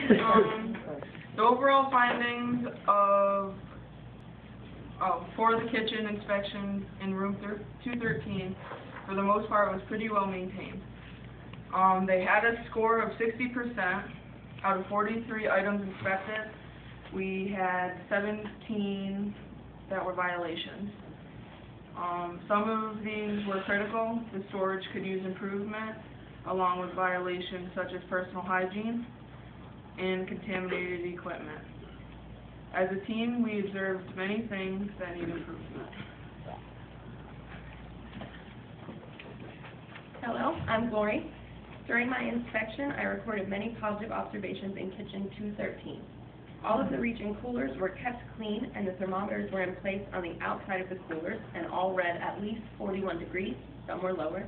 The overall findings of for the kitchen inspection in room 213, for the most part, was pretty well maintained. They had a score of 60% out of 43 items inspected. We had 17 that were violations. Some of these were critical. The storage could use improvement, along with violations such as personal hygiene and contaminated equipment. As a team, we observed many things that need improvement. Hello, I'm Glory. During my inspection, I recorded many positive observations in kitchen 213. All of the region coolers were kept clean, and the thermometers were in place on the outside of the coolers, and all read at least 41 degrees, some were lower.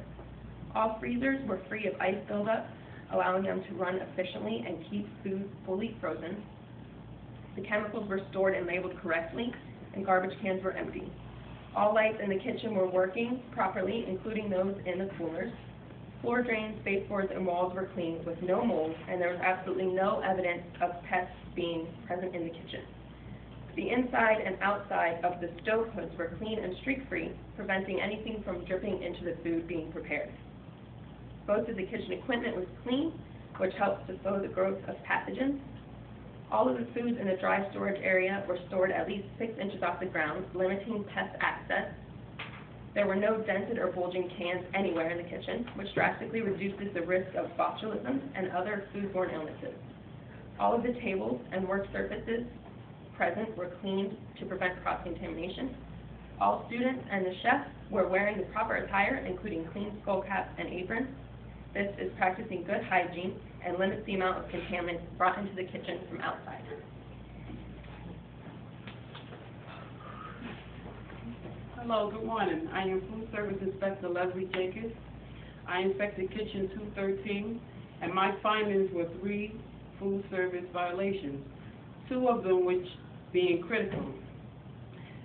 All freezers were free of ice buildup, allowing them to run efficiently and keep food fully frozen. The chemicals were stored and labeled correctly, and garbage cans were empty. All lights in the kitchen were working properly, including those in the coolers. Floor drains, baseboards, and walls were clean with no mold, and there was absolutely no evidence of pests being present in the kitchen. The inside and outside of the stove hoods were clean and streak-free, preventing anything from dripping into the food being prepared. Most of the kitchen equipment was clean, which helps to slow the growth of pathogens. All of the foods in the dry storage area were stored at least 6 inches off the ground, limiting pest access. There were no dented or bulging cans anywhere in the kitchen, which drastically reduces the risk of botulism and other foodborne illnesses. All of the tables and work surfaces present were cleaned to prevent cross-contamination. All students and the chef were wearing the proper attire, including clean skull caps and aprons. This is practicing good hygiene and limits the amount of contaminants brought into the kitchen from outside. Hello, good morning. I am Food Service Inspector Leslie Jacobs. I inspected kitchen 213, and my findings were 3 food service violations, 2 of them which being critical.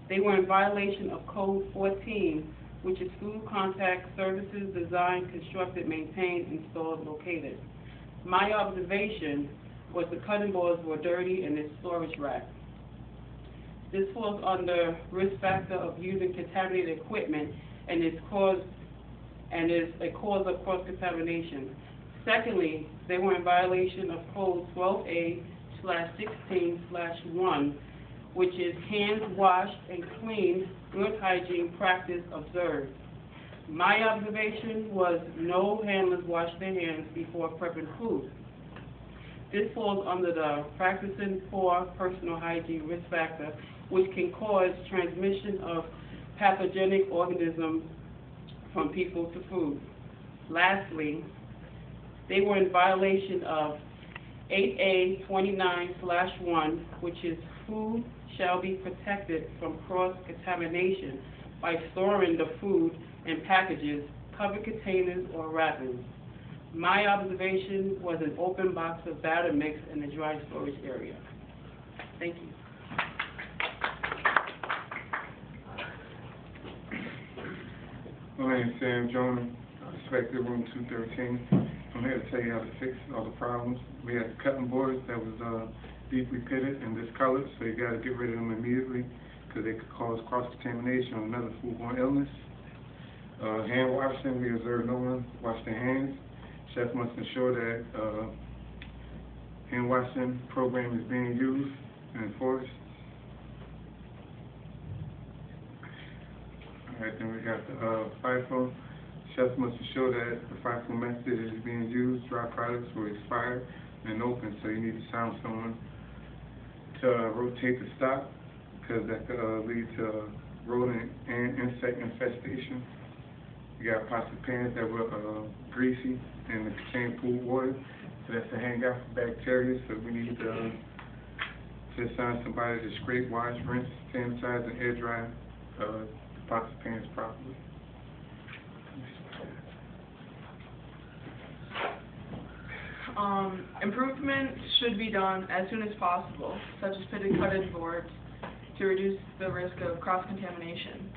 They were in violation of Code 14, which is food contact services designed, constructed, maintained, installed, located. My observation was the cutting boards were dirty in its storage rack. This falls under risk factor of using contaminated equipment and is a cause of cross-contamination. Secondly, they were in violation of Code 12A/16/1, which is hands washed and cleaned, good hygiene practice observed. My observation was no handlers wash their hands before prepping food. This falls under the practicing poor personal hygiene risk factor, which can cause transmission of pathogenic organisms from people to food. Lastly, they were in violation of 8A/29/1, which is food shall be protected from cross-contamination by storing the food in packages, covered containers, or wrappings. My observation was an open box of batter mix in the dry storage area. Thank you. My name is Sam Jones. I inspected room 213. I'm here to tell you how to fix all the problems. We had cutting boards that was deeply pitted and discolored, so you got to get rid of them immediately because they could cause cross-contamination or another foodborne illness. Hand washing, we observed no one washed their hands. Chef must ensure that hand washing program is being used and enforced. Alright, then we got the FIFO. Chefs must ensure that the FIFO method is being used. Dry products were expired and open, so you need to sound someone to rotate the stock because that could lead to rodent and insect infestation. You got pasta pans that were greasy and they contain pool water, so that's a hangout for bacteria. So we need to assign somebody to scrape, wash, rinse, sanitize, and air dry the pasta pans properly. Improvements should be done as soon as possible, such as pitted cutting boards, to reduce the risk of cross-contamination.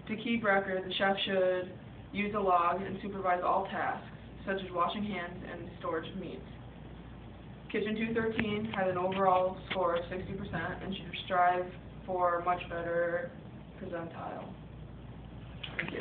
To keep record, the chef should use a log and supervise all tasks, such as washing hands and storage of meats. Kitchen 213 had an overall score of 60% and should strive for much better percentile. Thank you.